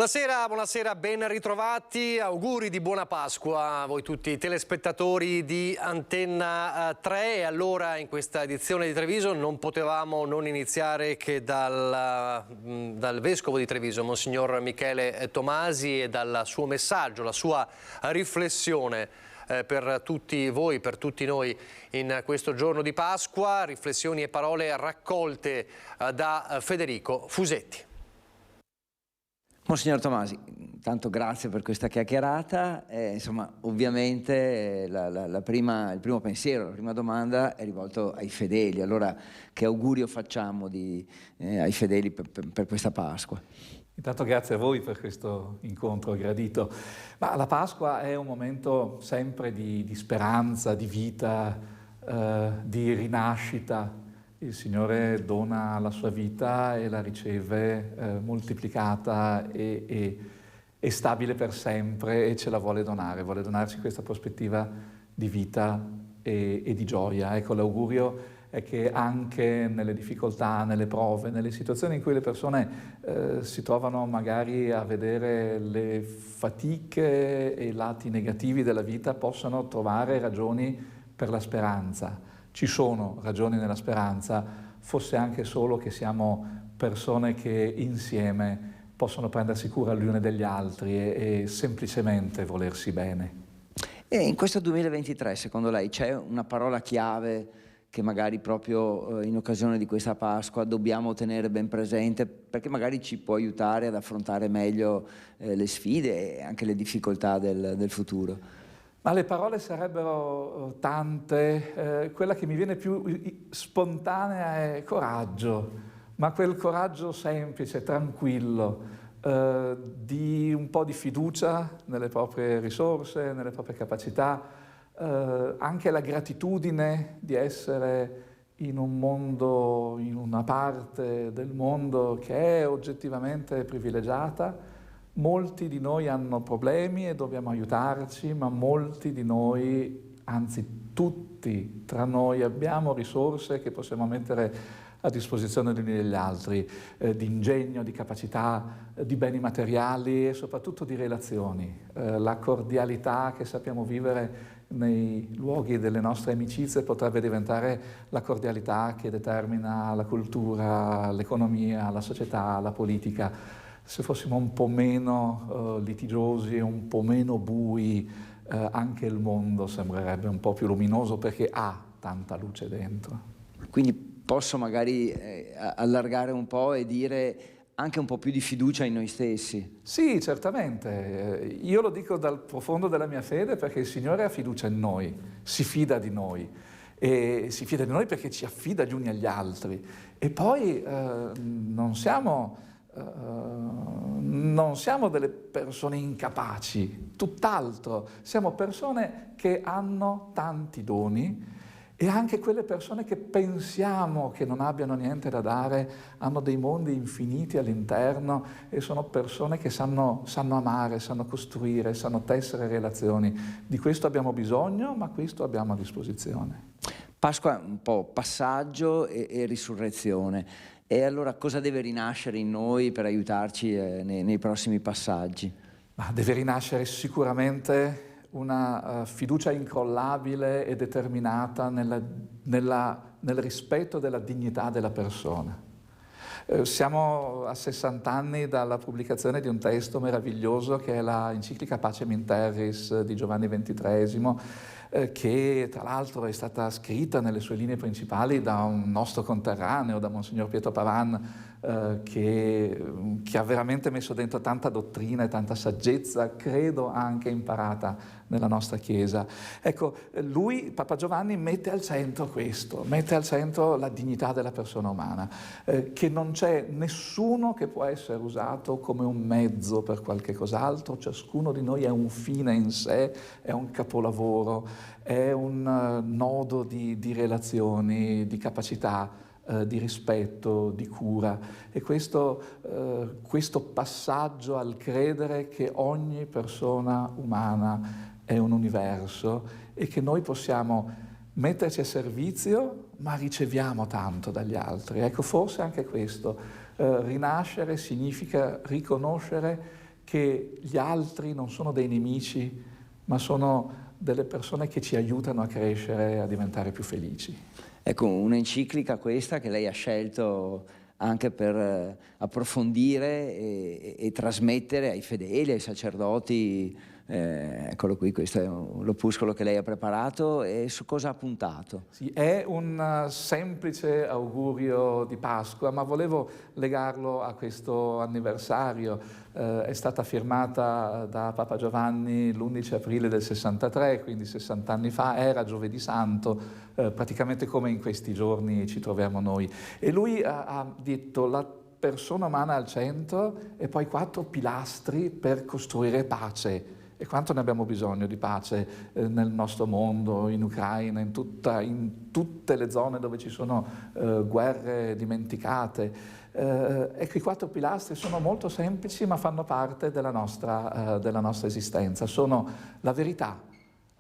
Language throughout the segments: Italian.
Buonasera, buonasera, ben ritrovati, auguri di buona Pasqua a voi tutti i telespettatori di Antenna 3. E allora in questa edizione di Treviso non potevamo non iniziare che dal Vescovo di Treviso, Monsignor Michele Tomasi, e dal suo messaggio, la sua riflessione per tutti voi, per tutti noi in questo giorno di Pasqua, riflessioni e parole raccolte da Federico Fusetti. Monsignor Tomasi, intanto grazie per questa chiacchierata. Insomma, ovviamente il primo pensiero, la prima domanda è rivolto ai fedeli. Allora, che augurio facciamo ai fedeli per questa Pasqua? Intanto grazie a voi per questo incontro gradito. Ma la Pasqua è un momento sempre di speranza, di vita, di rinascita. Il Signore dona la sua vita e la riceve moltiplicata e stabile per sempre, e ce la vuole donarci questa prospettiva di vita e di gioia. Ecco, l'augurio è che anche nelle difficoltà, nelle prove, nelle situazioni in cui le persone si trovano magari a vedere le fatiche e i lati negativi della vita, possano trovare ragioni per la speranza. Ci sono ragioni nella speranza, fosse anche solo che siamo persone che insieme possono prendersi cura gli uni degli altri e semplicemente volersi bene. E in questo 2023, secondo lei, c'è una parola chiave che magari proprio in occasione di questa Pasqua dobbiamo tenere ben presente, perché magari ci può aiutare ad affrontare meglio le sfide e anche le difficoltà del futuro? Ma le parole sarebbero tante, quella che mi viene più spontanea è coraggio, ma quel coraggio semplice, tranquillo, di un po' di fiducia nelle proprie risorse, nelle proprie capacità, anche la gratitudine di essere in un mondo, in una parte del mondo che è oggettivamente privilegiata. Molti di noi hanno problemi e dobbiamo aiutarci, ma molti di noi, anzi tutti tra noi, abbiamo risorse che possiamo mettere a disposizione gli uni degli altri, di ingegno, di capacità, di beni materiali e soprattutto di relazioni. La cordialità che sappiamo vivere nei luoghi delle nostre amicizie potrebbe diventare la cordialità che determina la cultura, l'economia, la società, la politica. Se fossimo un po' meno litigiosi, un po' meno bui, anche il mondo sembrerebbe un po' più luminoso, perché ha tanta luce dentro. Quindi posso magari allargare un po' e dire anche un po' più di fiducia in noi stessi? Sì, certamente. Io lo dico dal profondo della mia fede, perché il Signore ha fiducia in noi, si fida di noi. E si fida di noi perché ci affida gli uni agli altri. E poi non siamo delle persone incapaci, tutt'altro, siamo persone che hanno tanti doni, e anche quelle persone che pensiamo che non abbiano niente da dare hanno dei mondi infiniti all'interno, e sono persone che sanno amare, sanno costruire, sanno tessere relazioni. Di questo abbiamo bisogno, ma questo abbiamo a disposizione. Pasqua è un po' passaggio e risurrezione. E allora cosa deve rinascere in noi per aiutarci nei prossimi passaggi? Ma deve rinascere sicuramente una fiducia incrollabile e determinata nel rispetto della dignità della persona. Siamo a 60 anni dalla pubblicazione di un testo meraviglioso che è la enciclica Pacem in Terris di Giovanni XXIII, che tra l'altro è stata scritta nelle sue linee principali da un nostro conterraneo, da Monsignor Pietro Pavan, che ha veramente messo dentro tanta dottrina e tanta saggezza, credo anche imparata nella nostra Chiesa. Ecco, lui, Papa Giovanni, mette al centro questo, mette al centro la dignità della persona umana, che non c'è nessuno che può essere usato come un mezzo per qualche cos'altro. Ciascuno di noi è un fine in sé, è un capolavoro, è un nodo di relazioni, di capacità, di rispetto, di cura. E questo passaggio al credere che ogni persona umana è un universo e che noi possiamo metterci a servizio, ma riceviamo tanto dagli altri. Ecco, forse anche questo, rinascere significa riconoscere che gli altri non sono dei nemici, ma sono delle persone che ci aiutano a crescere, a diventare più felici. Ecco, un'enciclica questa che lei ha scelto anche per approfondire e trasmettere ai fedeli, ai sacerdoti. Eccolo qui, questo è l'opuscolo che lei ha preparato. E su cosa ha puntato? Sì, è un semplice augurio di Pasqua, ma volevo legarlo a questo anniversario. È stata firmata da Papa Giovanni l'11 aprile del 63, quindi 60 anni fa, era Giovedì Santo, praticamente come in questi giorni ci troviamo noi. E lui ha detto la persona umana al centro e poi 4 pilastri per costruire pace. E quanto ne abbiamo bisogno di pace nel nostro mondo, in Ucraina, in tutte le zone dove ci sono guerre dimenticate. Ecco, i 4 pilastri sono molto semplici ma fanno parte della nostra esistenza. Sono la verità,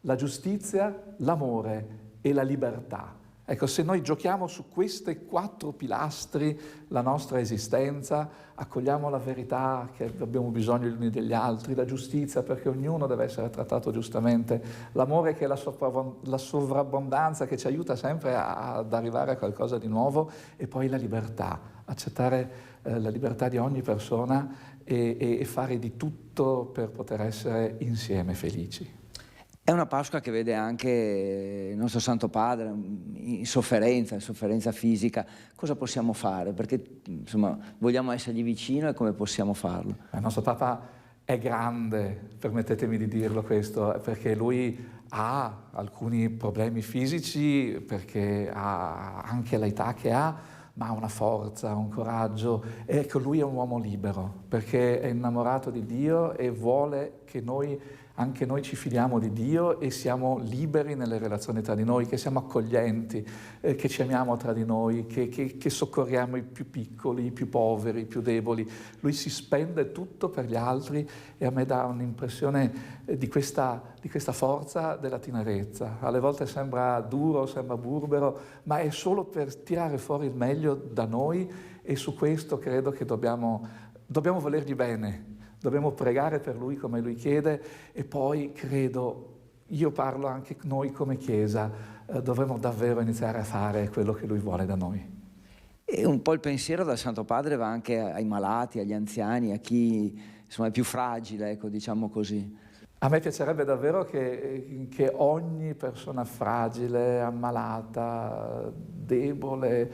la giustizia, l'amore e la libertà. Ecco, se noi giochiamo su questi 4 pilastri la nostra esistenza, accogliamo la verità che abbiamo bisogno gli uni degli altri, la giustizia perché ognuno deve essere trattato giustamente, l'amore che è la sovrabbondanza che ci aiuta sempre ad arrivare a qualcosa di nuovo e poi la libertà, accettare la libertà di ogni persona e fare di tutto per poter essere insieme felici. È una Pasqua che vede anche il nostro Santo Padre in sofferenza fisica. Cosa possiamo fare? Perché insomma vogliamo essergli vicino e come possiamo farlo? Il nostro Papa è grande, permettetemi di dirlo questo, perché lui ha alcuni problemi fisici, perché ha anche l'età che ha, ma ha una forza, un coraggio. Ecco, lui è un uomo libero, perché è innamorato di Dio e vuole che anche noi ci fidiamo di Dio e siamo liberi nelle relazioni tra di noi, che siamo accoglienti, che ci amiamo tra di noi, che soccorriamo i più piccoli, i più poveri, i più deboli. Lui si spende tutto per gli altri e a me dà un'impressione di questa forza della tenerezza. Alle volte sembra duro, sembra burbero, ma è solo per tirare fuori il meglio da noi e su questo credo che dobbiamo volergli bene. Dobbiamo pregare per lui come lui chiede e poi credo, io parlo anche noi come Chiesa, dovremmo davvero iniziare a fare quello che lui vuole da noi. E un po' il pensiero dal Santo Padre va anche ai malati, agli anziani, a chi insomma è più fragile, ecco, diciamo così. A me piacerebbe davvero che ogni persona fragile, ammalata, debole,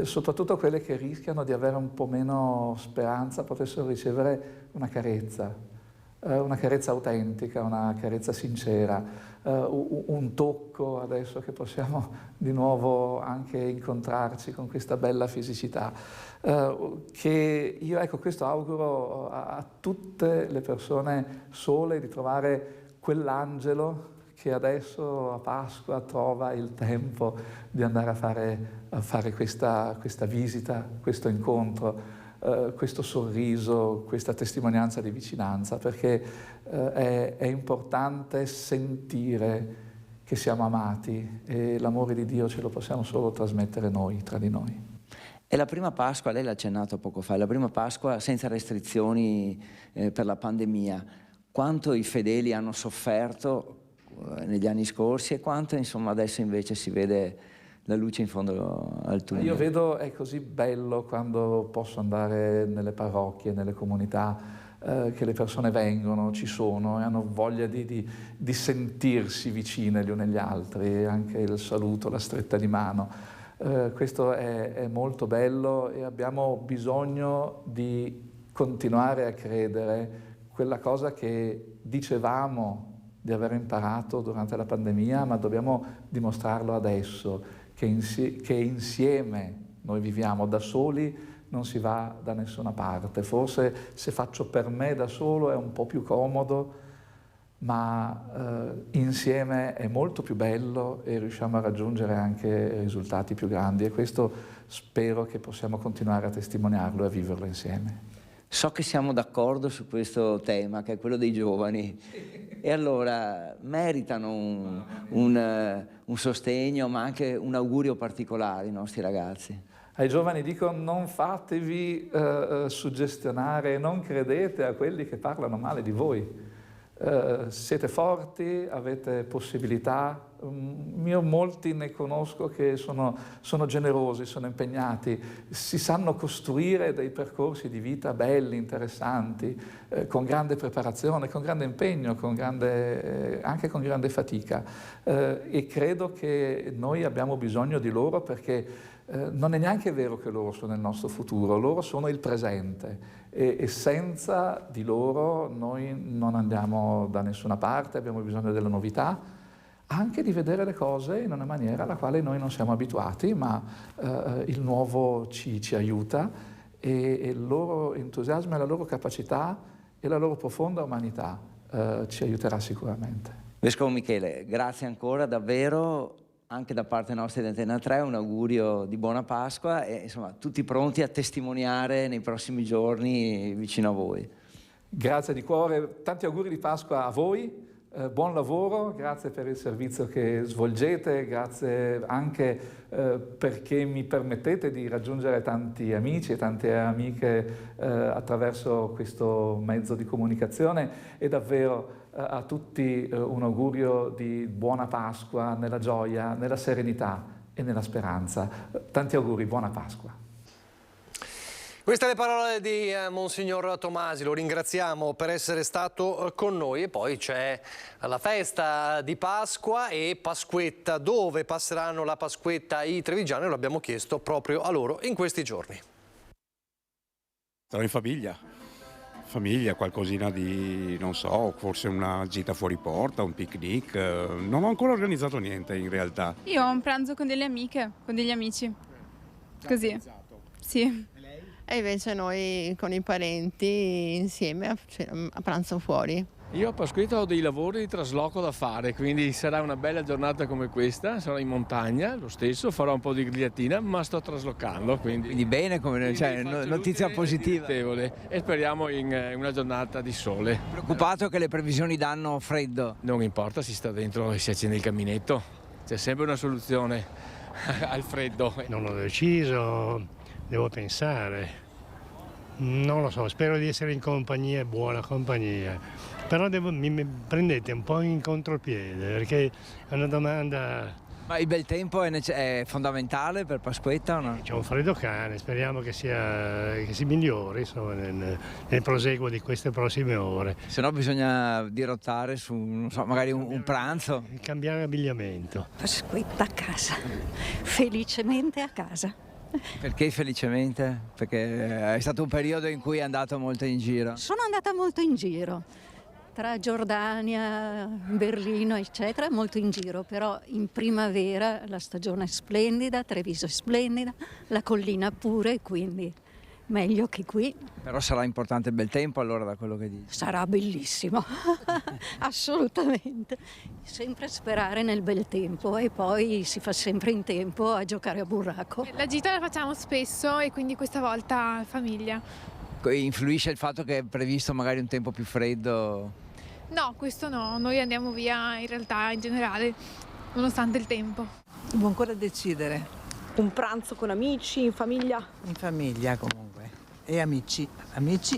soprattutto quelle che rischiano di avere un po' meno speranza, potessero ricevere una carezza autentica, una carezza sincera, un tocco adesso che possiamo di nuovo anche incontrarci con questa bella fisicità. Che io, ecco, questo auguro a tutte le persone sole di trovare quell'angelo che adesso a Pasqua trova il tempo di andare a fare questa visita, questo incontro, questo sorriso, questa testimonianza di vicinanza, perché è importante sentire che siamo amati e l'amore di Dio ce lo possiamo solo trasmettere noi, tra di noi. È la prima Pasqua, lei l'ha accennato poco fa, è la prima Pasqua senza restrizioni per la pandemia. Quanto i fedeli hanno sofferto negli anni scorsi e quanto insomma adesso invece si vede la luce in fondo al tunnel. Io vedo, è così bello quando posso andare nelle parrocchie, nelle comunità, che le persone vengono, ci sono e hanno voglia di sentirsi vicine gli uni agli altri, anche il saluto, la stretta di mano. Questo è molto bello e abbiamo bisogno di continuare a credere quella cosa che dicevamo di aver imparato durante la pandemia, ma dobbiamo dimostrarlo adesso, che insieme noi viviamo. Da soli non si va da nessuna parte. Forse se faccio per me da solo è un po' più comodo, ma insieme è molto più bello e riusciamo a raggiungere anche risultati più grandi e questo spero che possiamo continuare a testimoniarlo e a viverlo insieme. So che siamo d'accordo su questo tema, che è quello dei giovani, e allora meritano un sostegno, ma anche un augurio particolare i nostri ragazzi. Ai giovani dico: non fatevi suggestionare, non credete a quelli che parlano male di voi. Siete forti, avete possibilità. Io molti ne conosco che sono generosi, sono impegnati, si sanno costruire dei percorsi di vita belli, interessanti, con grande preparazione, con grande impegno, anche con grande fatica. E credo che noi abbiamo bisogno di loro, perché non è neanche vero che loro sono il nostro futuro, loro sono il presente e senza di loro noi non andiamo da nessuna parte, abbiamo bisogno della novità, anche di vedere le cose in una maniera alla quale noi non siamo abituati, ma il nuovo ci aiuta, e il loro entusiasmo e la loro capacità e la loro profonda umanità ci aiuterà sicuramente. Vescovo Michele, grazie ancora davvero. Anche da parte nostra di Antenna 3 un augurio di buona Pasqua e insomma tutti pronti a testimoniare nei prossimi giorni vicino a voi. Grazie di cuore, tanti auguri di Pasqua a voi, buon lavoro, grazie per il servizio che svolgete, grazie anche perché mi permettete di raggiungere tanti amici e tante amiche attraverso questo mezzo di comunicazione, e davvero a tutti un augurio di buona Pasqua nella gioia, nella serenità e nella speranza. Tanti auguri, buona Pasqua. Queste le parole di Monsignor Tomasi, lo ringraziamo per essere stato con noi. E poi c'è la festa di Pasqua e Pasquetta. Dove passeranno la Pasquetta i trevigiani? Lo abbiamo chiesto proprio a loro in questi giorni. Sarò in famiglia, qualcosina di, non so, forse una gita fuori porta, un picnic. Non ho ancora organizzato niente in realtà. Io ho un pranzo con delle amiche, con degli amici. Così. Sì. E invece noi con i parenti insieme a pranzo fuori. Io a Pasquetta ho dei lavori di trasloco da fare, quindi sarà una bella giornata come questa, sarò in montagna lo stesso, farò un po' di grigliatina, ma sto traslocando. Quindi bene, cioè, notizia positiva. E speriamo in una giornata di sole. Preoccupato che le previsioni danno freddo? Non importa, si sta dentro e si accende il caminetto, c'è sempre una soluzione al freddo. Non ho deciso, devo pensare. Non lo so, spero di essere in compagnia, buona compagnia. Però mi prendete un po' in contropiede, perché è una domanda... Ma il bel tempo è fondamentale per Pasquetta o no? C'è un freddo cane, speriamo che si migliori, insomma, nel proseguo di queste prossime ore. Se no bisogna dirottare su, non so, magari un pranzo. Cambiare abbigliamento. Pasquetta a casa, felicemente a casa. Perché felicemente? Perché è stato un periodo in cui è andato molto in giro. Sono andata molto in giro, tra Giordania, Berlino, eccetera, molto in giro, però in primavera la stagione è splendida, Treviso è splendida, la collina pure, quindi meglio che qui. Però sarà importante il bel tempo allora, da quello che dici. Sarà bellissimo, assolutamente. Sempre sperare nel bel tempo e poi si fa sempre in tempo a giocare a burraco. La gita la facciamo spesso e quindi questa volta famiglia. Influisce il fatto che è previsto magari un tempo più freddo? No, questo no, noi andiamo via in realtà in generale, nonostante il tempo. Devo ancora decidere. Un pranzo con amici, in famiglia? In famiglia comunque, e amici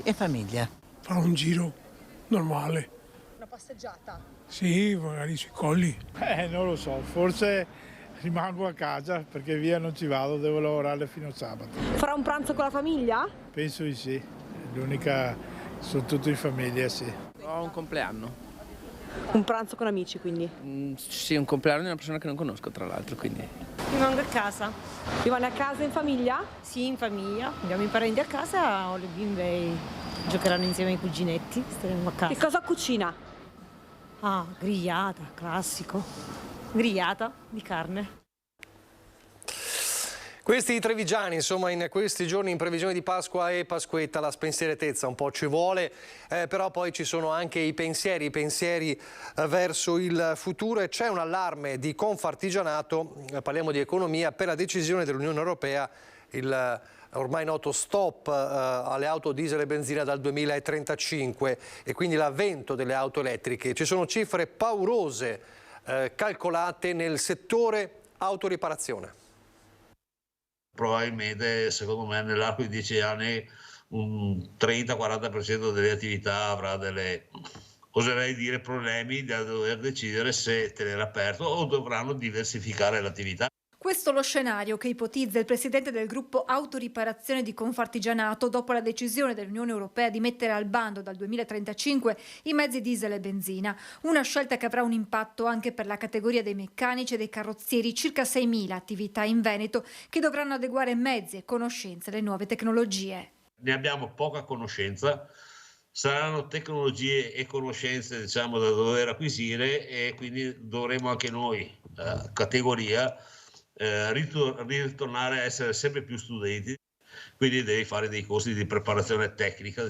e famiglia. Fare un giro normale. Una passeggiata? Sì, magari sui colli. Non lo so, forse rimango a casa perché via non ci vado, devo lavorare fino a sabato. Farà un pranzo con la famiglia? Penso di sì, l'unica, sono tutti in famiglia, sì. Ho un compleanno. Un pranzo con amici, quindi? Sì, un compleanno di una persona che non conosco, tra l'altro, quindi... Rimango a casa. Rimane a casa in famiglia? Sì, in famiglia. Andiamo i parenti a casa, o le bimbe giocheranno insieme ai cuginetti, staremo a casa. Che cosa cucina? Ah, grigliata, classico. Grigliata di carne. Questi trevigiani, insomma, in questi giorni in previsione di Pasqua e Pasquetta, la spensieratezza un po' ci vuole, però poi ci sono anche i pensieri verso il futuro, e c'è un allarme di Confartigianato, parliamo di economia, per la decisione dell'Unione Europea, il ormai noto stop alle auto diesel e benzina dal 2035 e quindi l'avvento delle auto elettriche. Ci sono cifre paurose calcolate nel settore autoriparazione. Probabilmente, secondo me, nell'arco di 10 anni un 30-40% delle attività avrà oserei dire, problemi da dover decidere se tenere aperto o dovranno diversificare l'attività. Questo è lo scenario che ipotizza il presidente del gruppo Autoriparazione di Confartigianato dopo la decisione dell'Unione Europea di mettere al bando dal 2035 i mezzi diesel e benzina. Una scelta che avrà un impatto anche per la categoria dei meccanici e dei carrozzieri, circa 6.000 attività in Veneto che dovranno adeguare mezzi e conoscenze alle nuove tecnologie. Ne abbiamo poca conoscenza, saranno tecnologie e conoscenze da dover acquisire e quindi dovremo anche noi, categoria, ritornare a essere sempre più studenti, quindi devi fare dei corsi di preparazione tecnica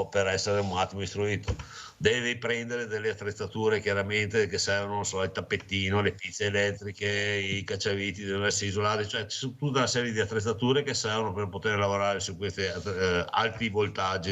per essere un attimo istruito, devi prendere delle attrezzature chiaramente che servono, non so, il tappettino, le pizze elettriche, i cacciaviti devono essere isolati, cioè c'è tutta una serie di attrezzature che servono per poter lavorare su questi alti voltaggi.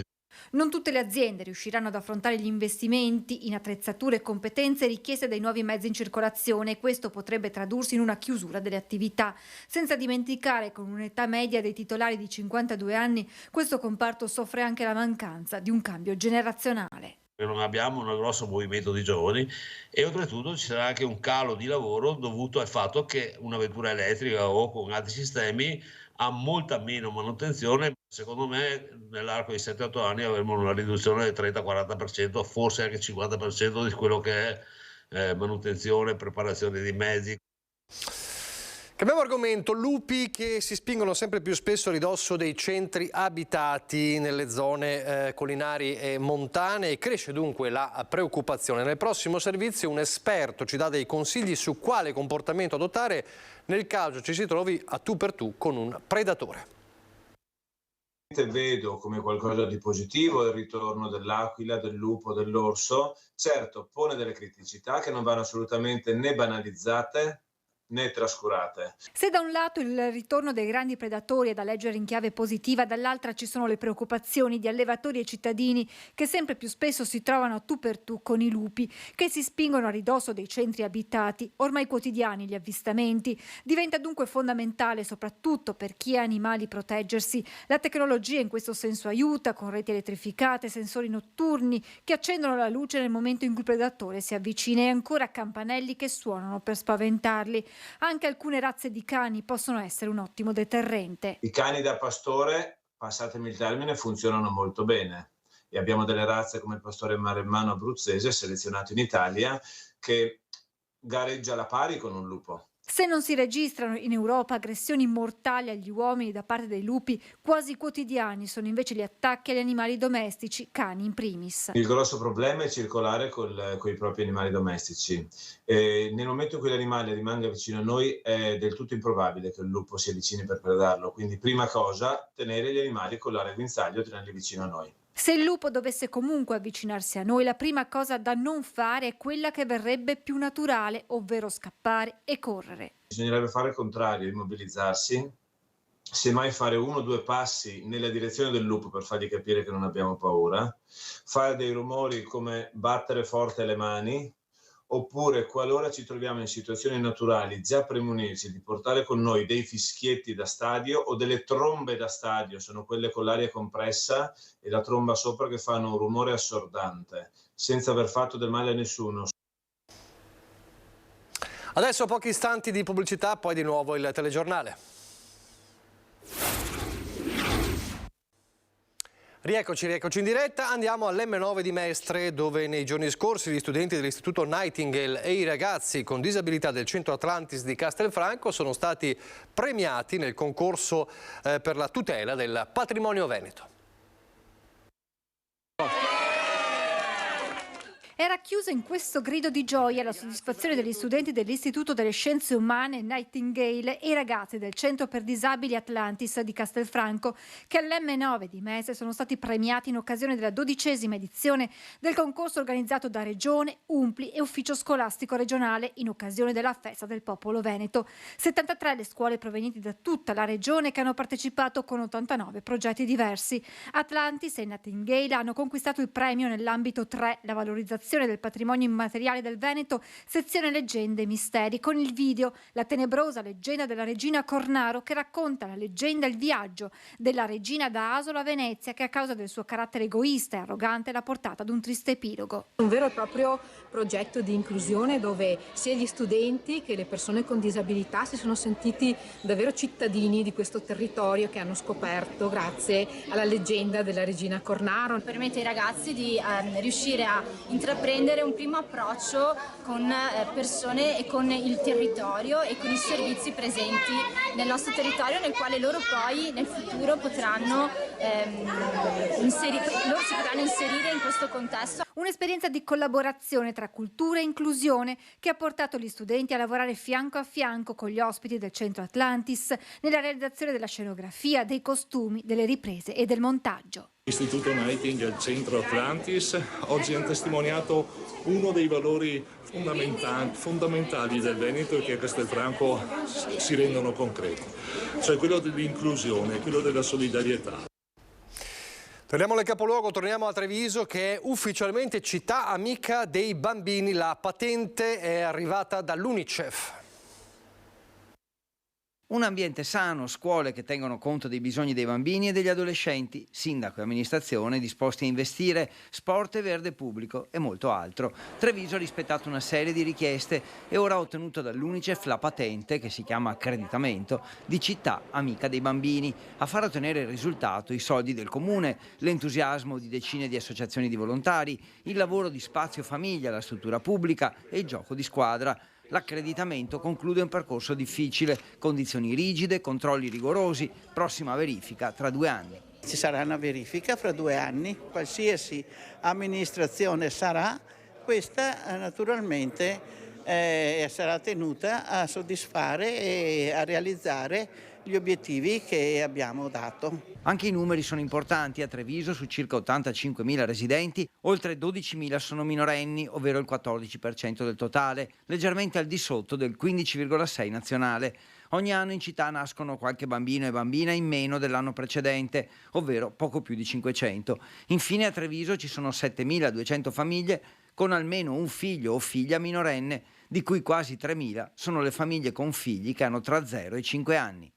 Non tutte le aziende riusciranno ad affrontare gli investimenti in attrezzature e competenze richieste dai nuovi mezzi in circolazione e questo potrebbe tradursi in una chiusura delle attività. Senza dimenticare, con un'età media dei titolari di 52 anni, questo comparto soffre anche la mancanza di un cambio generazionale. Non abbiamo un grosso movimento di giovani e oltretutto ci sarà anche un calo di lavoro dovuto al fatto che una vettura elettrica o con altri sistemi ha molta meno manutenzione. Secondo me nell'arco di 7-8 anni avremo una riduzione del 30-40%, forse anche 50% di quello che è manutenzione e preparazione dei mezzi. Cambiamo argomento, lupi che si spingono sempre più spesso a ridosso dei centri abitati nelle zone collinari e montane e cresce dunque la preoccupazione. Nel prossimo servizio un esperto ci dà dei consigli su quale comportamento adottare nel caso ci si trovi a tu per tu con un predatore. Vedo come qualcosa di positivo il ritorno dell'aquila, del lupo, dell'orso. Certo, pone delle criticità che non vanno assolutamente né banalizzate né trascurate. Se da un lato il ritorno dei grandi predatori è da leggere in chiave positiva, dall'altra ci sono le preoccupazioni di allevatori e cittadini che sempre più spesso si trovano a tu per tu con i lupi, che si spingono a ridosso dei centri abitati. Ormai quotidiani gli avvistamenti. Diventa dunque fondamentale, soprattutto per chi ha animali, proteggersi. La tecnologia in questo senso aiuta, con reti elettrificate, sensori notturni che accendono la luce nel momento in cui il predatore si avvicina e ancora campanelli che suonano per spaventarli. Anche alcune razze di cani possono essere un ottimo deterrente. I cani da pastore, passatemi il termine, funzionano molto bene e abbiamo delle razze come il pastore maremmano abruzzese selezionato in Italia che gareggia alla pari con un lupo. Se non si registrano in Europa aggressioni mortali agli uomini da parte dei lupi, quasi quotidiani sono invece gli attacchi agli animali domestici, cani in primis. Il grosso problema è circolare con i propri animali domestici. Nel momento in cui l'animale rimanga vicino a noi è del tutto improbabile che il lupo si avvicini per predarlo, quindi prima cosa, tenere gli animali con l'area guinzaglio, tenerli vicino a noi. Se il lupo dovesse comunque avvicinarsi a noi, la prima cosa da non fare è quella che verrebbe più naturale, ovvero scappare e correre. Bisognerebbe fare il contrario, immobilizzarsi, semmai fare 1 o 2 passi nella direzione del lupo per fargli capire che non abbiamo paura, fare dei rumori come battere forte le mani, oppure qualora ci troviamo in situazioni naturali già premunirsi di portare con noi dei fischietti da stadio o delle trombe da stadio, sono quelle con l'aria compressa e la tromba sopra che fanno un rumore assordante, senza aver fatto del male a nessuno. Adesso pochi istanti di pubblicità, poi di nuovo il telegiornale. Rieccoci in diretta, andiamo all'M9 di Mestre dove nei giorni scorsi gli studenti dell'Istituto Nightingale e i ragazzi con disabilità del Centro Atlantis di Castelfranco sono stati premiati nel concorso per la tutela del patrimonio veneto. Era chiusa in questo grido di gioia la soddisfazione degli studenti dell'Istituto delle Scienze Umane Nightingale e i ragazzi del Centro per Disabili Atlantis di Castelfranco che all'M9 di Mestre sono stati premiati in occasione della 12ª edizione del concorso organizzato da Regione, Umpli e Ufficio Scolastico Regionale in occasione della Festa del Popolo Veneto. 73 le scuole provenienti da tutta la regione che hanno partecipato con 89 progetti diversi. Atlantis e Nightingale hanno conquistato il premio nell'ambito 3, la valorizzazione protezione del patrimonio immateriale del Veneto, sezione leggende e misteri, con il video La tenebrosa leggenda della regina Cornaro, che racconta la leggenda e il viaggio della regina da Asolo a Venezia, che a causa del suo carattere egoista e arrogante l'ha portata ad un triste epilogo. Un vero e proprio progetto di inclusione dove sia gli studenti che le persone con disabilità si sono sentiti davvero cittadini di questo territorio che hanno scoperto grazie alla leggenda della regina Cornaro. Permette ai ragazzi di riuscire a intraprendere un primo approccio con persone e con il territorio e con i servizi presenti nel nostro territorio, nel quale loro poi nel futuro potranno si potranno inserire in questo contesto. Un'esperienza di collaborazione tra cultura e inclusione che ha portato gli studenti a lavorare fianco a fianco con gli ospiti del Centro Atlantis nella realizzazione della scenografia, dei costumi, delle riprese e del montaggio. L'Istituto Nighting e il Centro Atlantis oggi hanno testimoniato uno dei valori fondamentali del Veneto e che a Castelfranco si rendono concreti, cioè quello dell'inclusione, quello della solidarietà. Torniamo nel capoluogo, torniamo a Treviso, che è ufficialmente città amica dei bambini. La patente è arrivata dall'UNICEF. Un ambiente sano, scuole che tengono conto dei bisogni dei bambini e degli adolescenti, sindaco e amministrazione disposti a investire, sport e verde pubblico e molto altro. Treviso ha rispettato una serie di richieste e ora ha ottenuto dall'UNICEF la patente, che si chiama accreditamento, di città amica dei bambini. A far ottenere il risultato i soldi del comune, l'entusiasmo di decine di associazioni di volontari, il lavoro di Spazio Famiglia, la struttura pubblica e il gioco di squadra. L'accreditamento conclude un percorso difficile, condizioni rigide, controlli rigorosi, prossima verifica tra 2 anni. Ci sarà una verifica fra 2 anni, qualsiasi amministrazione sarà, questa naturalmente sarà tenuta a soddisfare e a realizzare gli obiettivi che abbiamo dato. Anche i numeri sono importanti. A Treviso, su circa 85.000 residenti, oltre 12.000 sono minorenni, ovvero il 14% del totale, leggermente al di sotto del 15,6 nazionale. Ogni anno in città nascono qualche bambino e bambina in meno dell'anno precedente, ovvero poco più di 500. Infine a Treviso ci sono 7.200 famiglie con almeno un figlio o figlia minorenne, di cui quasi 3.000 sono le famiglie con figli che hanno tra 0 e 5 anni.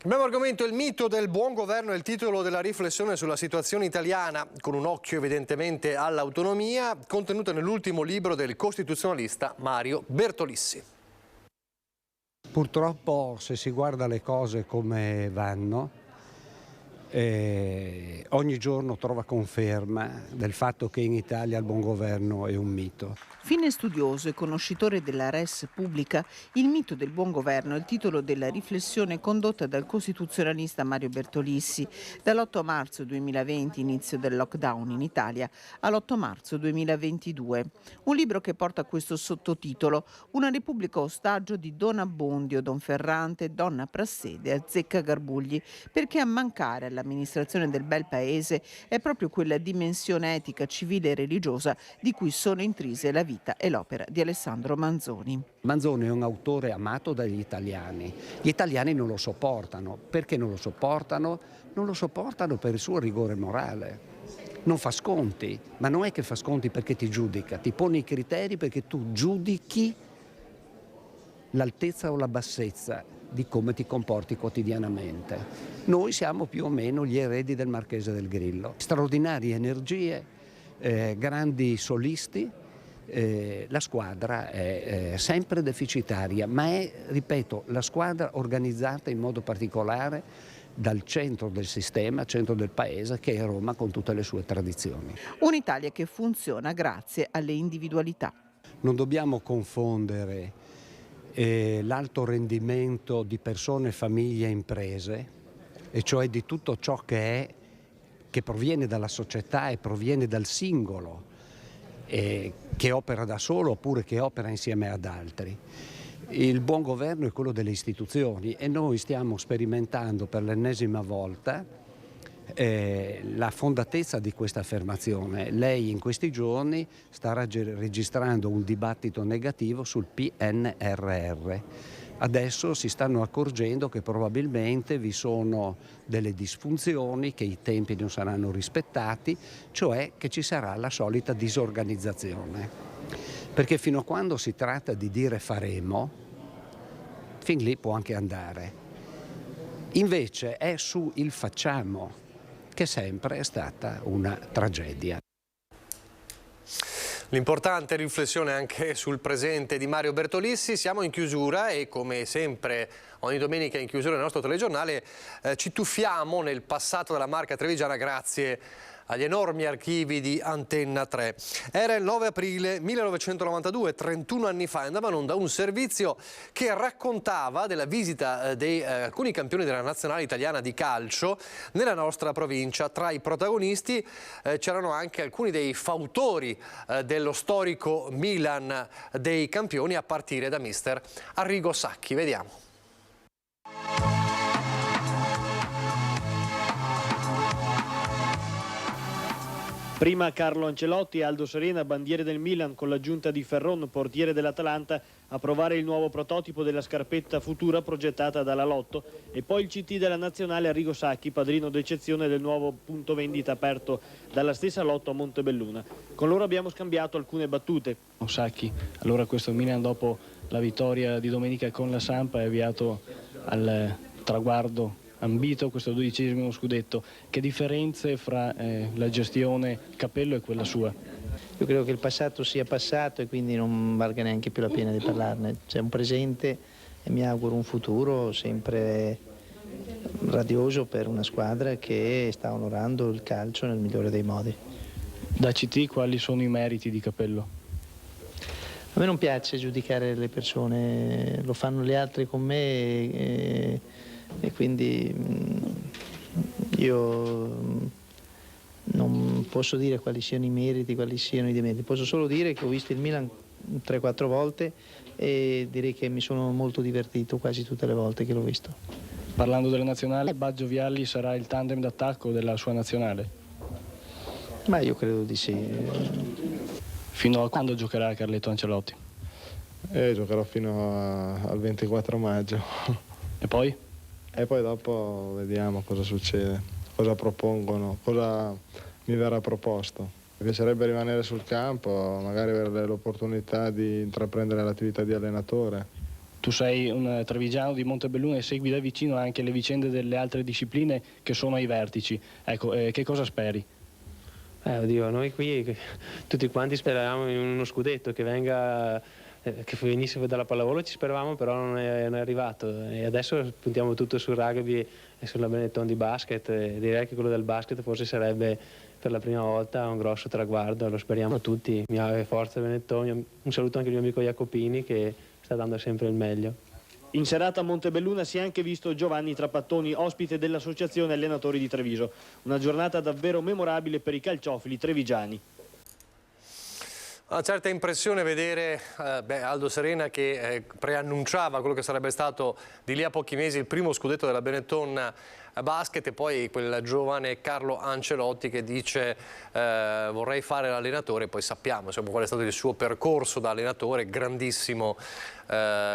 Cambiamo argomento. Il mito del buon governo è il titolo della riflessione sulla situazione italiana, con un occhio evidentemente all'autonomia, contenuta nell'ultimo libro del costituzionalista Mario Bertolissi. Purtroppo, se si guarda le cose come vanno, ogni giorno trova conferma del fatto che in Italia il buon governo è un mito. Fine studioso e conoscitore della res pubblica, il mito del buon governo è il titolo della riflessione condotta dal costituzionalista Mario Bertolissi dall'8 marzo 2020, inizio del lockdown in Italia, all'8 marzo 2022. Un libro che porta questo sottotitolo: Una Repubblica ostaggio di Don Abbondio, Don Ferrante, Donna Prassede, Azzecca Garbugli, perché a mancare all'amministrazione del bel paese è proprio quella dimensione etica, civile e religiosa di cui sono intrise la vita e l'opera di Alessandro Manzoni. Manzoni è un autore amato dagli italiani. Gli italiani non lo sopportano. Perché non lo sopportano? Non lo sopportano per il suo rigore morale. Non fa sconti, ma non è che fa sconti perché ti giudica, ti pone i criteri perché tu giudichi l'altezza o la bassezza di come ti comporti quotidianamente. Noi siamo più o meno gli eredi del Marchese del Grillo. Straordinarie energie, grandi solisti. La squadra è sempre deficitaria, ma è, ripeto, la squadra organizzata in modo particolare dal centro del sistema, centro del paese, che è Roma con tutte le sue tradizioni. Un'Italia che funziona grazie alle individualità. Non dobbiamo confondere l'alto rendimento di persone, famiglie e imprese, e cioè di tutto ciò che proviene dalla società e proviene dal singolo, che opera da solo oppure che opera insieme ad altri. Il buon governo è quello delle istituzioni e noi stiamo sperimentando per l'ennesima volta la fondatezza di questa affermazione. Lei in questi giorni sta registrando un dibattito negativo sul PNRR. Adesso si stanno accorgendo che probabilmente vi sono delle disfunzioni, che i tempi non saranno rispettati, cioè che ci sarà la solita disorganizzazione. Perché fino a quando si tratta di dire faremo, fin lì può anche andare. Invece è su il facciamo che sempre è stata una tragedia. L'importante riflessione anche sul presente di Mario Bertolissi. Siamo in chiusura e come sempre ogni domenica in chiusura del nostro telegiornale ci tuffiamo nel passato della marca trevigiana grazie agli enormi archivi di Antenna 3. Era il 9 aprile 1992, 31 anni fa, andava in onda un servizio che raccontava della visita di alcuni campioni della nazionale italiana di calcio nella nostra provincia. Tra i protagonisti c'erano anche alcuni dei fautori dello storico Milan dei campioni, a partire da mister Arrigo Sacchi. Vediamo. Prima Carlo Ancelotti e Aldo Serena, bandiere del Milan, con l'aggiunta di Ferron, portiere dell'Atalanta, a provare il nuovo prototipo della scarpetta futura progettata dalla Lotto, e poi il CT della nazionale Arrigo Sacchi, padrino d'eccezione del nuovo punto vendita aperto dalla stessa Lotto a Montebelluna. Con loro abbiamo scambiato alcune battute. Sacchi, allora questo Milan dopo la vittoria di domenica con la Samp è avviato al traguardo ambito, questo 12° scudetto. Che differenze fra la gestione Capello e quella sua? Io credo che il passato sia passato e quindi non valga neanche più la pena di parlarne. C'è un presente e mi auguro un futuro sempre radioso per una squadra che sta onorando il calcio nel migliore dei modi. Da CT quali sono i meriti di Capello? A me non piace giudicare le persone, lo fanno gli altri con me e quindi io non posso dire quali siano i meriti, quali siano i demeriti. Posso solo dire che ho visto il Milan 3-4 volte e direi che mi sono molto divertito quasi tutte le volte che l'ho visto. Parlando della nazionale, Baggio Vialli sarà il tandem d'attacco della sua nazionale? Ma io credo di sì. Fino a quando giocherà Carletto Ancelotti? Giocherò fino al 24 maggio. E poi? E poi dopo vediamo cosa succede, cosa propongono, cosa mi verrà proposto. Mi piacerebbe rimanere sul campo, magari avere l'opportunità di intraprendere l'attività di allenatore. Tu sei un trevigiano di Montebelluna e segui da vicino anche le vicende delle altre discipline che sono ai vertici. Ecco, che cosa speri? Oddio, noi qui tutti quanti speravamo in uno scudetto che venisse dalla pallavolo, ci speravamo, però non è arrivato, e adesso puntiamo tutto sul rugby e sulla Benetton di basket, e direi che quello del basket forse sarebbe per la prima volta un grosso traguardo, lo speriamo tutti. Forza Benetton, un saluto anche al mio amico Jacopini che sta dando sempre il meglio. In serata a Montebelluna si è anche visto Giovanni Trapattoni, ospite dell'Associazione Allenatori di Treviso. Una giornata davvero memorabile per i calciofili trevigiani. Una certa impressione vedere Aldo Serena che preannunciava quello che sarebbe stato di lì a pochi mesi il primo scudetto della Benetton basket, e poi quel giovane Carlo Ancelotti che dice vorrei fare l'allenatore. Poi sappiamo insomma qual è stato il suo percorso da allenatore, grandissimo,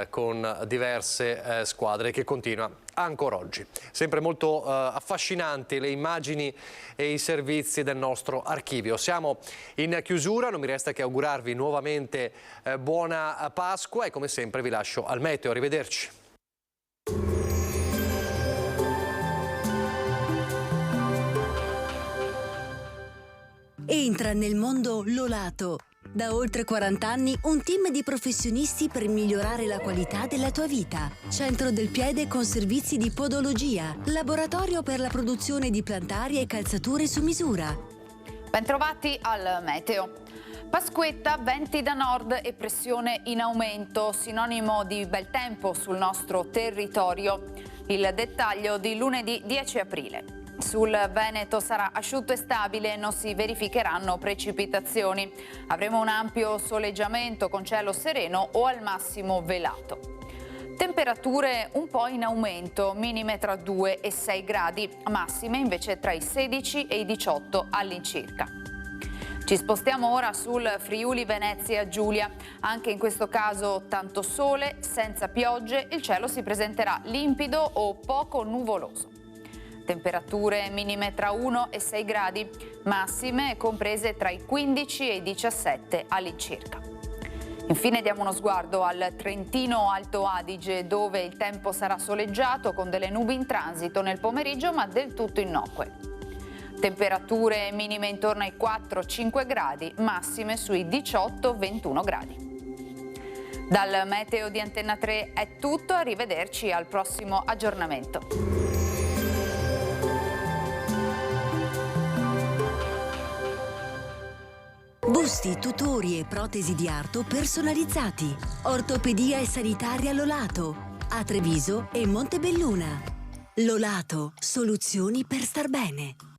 con diverse squadre, che continua ancora oggi. Sempre molto affascinanti le immagini e i servizi del nostro archivio. Siamo in chiusura, non mi resta che augurarvi nuovamente buona Pasqua e come sempre vi lascio al meteo. Arrivederci. Entra nel mondo Lolato. Da oltre 40 anni un team di professionisti per migliorare la qualità della tua vita. Centro del piede con servizi di podologia. Laboratorio per la produzione di plantari e calzature su misura. Bentrovati al meteo. Pasquetta, venti da nord e pressione in aumento, sinonimo di bel tempo sul nostro territorio. Il dettaglio di lunedì 10 aprile. Sul Veneto sarà asciutto e stabile, non si verificheranno precipitazioni. Avremo un ampio soleggiamento con cielo sereno o al massimo velato. Temperature un po' in aumento, minime tra 2 e 6 gradi, massime invece tra i 16 e i 18 all'incirca. Ci spostiamo ora sul Friuli Venezia Giulia. Anche in questo caso tanto sole, senza piogge, il cielo si presenterà limpido o poco nuvoloso. Temperature minime tra 1 e 6 gradi, massime comprese tra i 15 e i 17 all'incirca. Infine diamo uno sguardo al Trentino Alto Adige, dove il tempo sarà soleggiato con delle nubi in transito nel pomeriggio, ma del tutto innocue. Temperature minime intorno ai 4-5 gradi, massime sui 18-21 gradi. Dal meteo di Antenna 3 è tutto, arrivederci al prossimo aggiornamento. Busti, tutori e protesi di arto personalizzati. Ortopedia e sanitaria Lolato. A Treviso e Montebelluna. Lolato, soluzioni per star bene.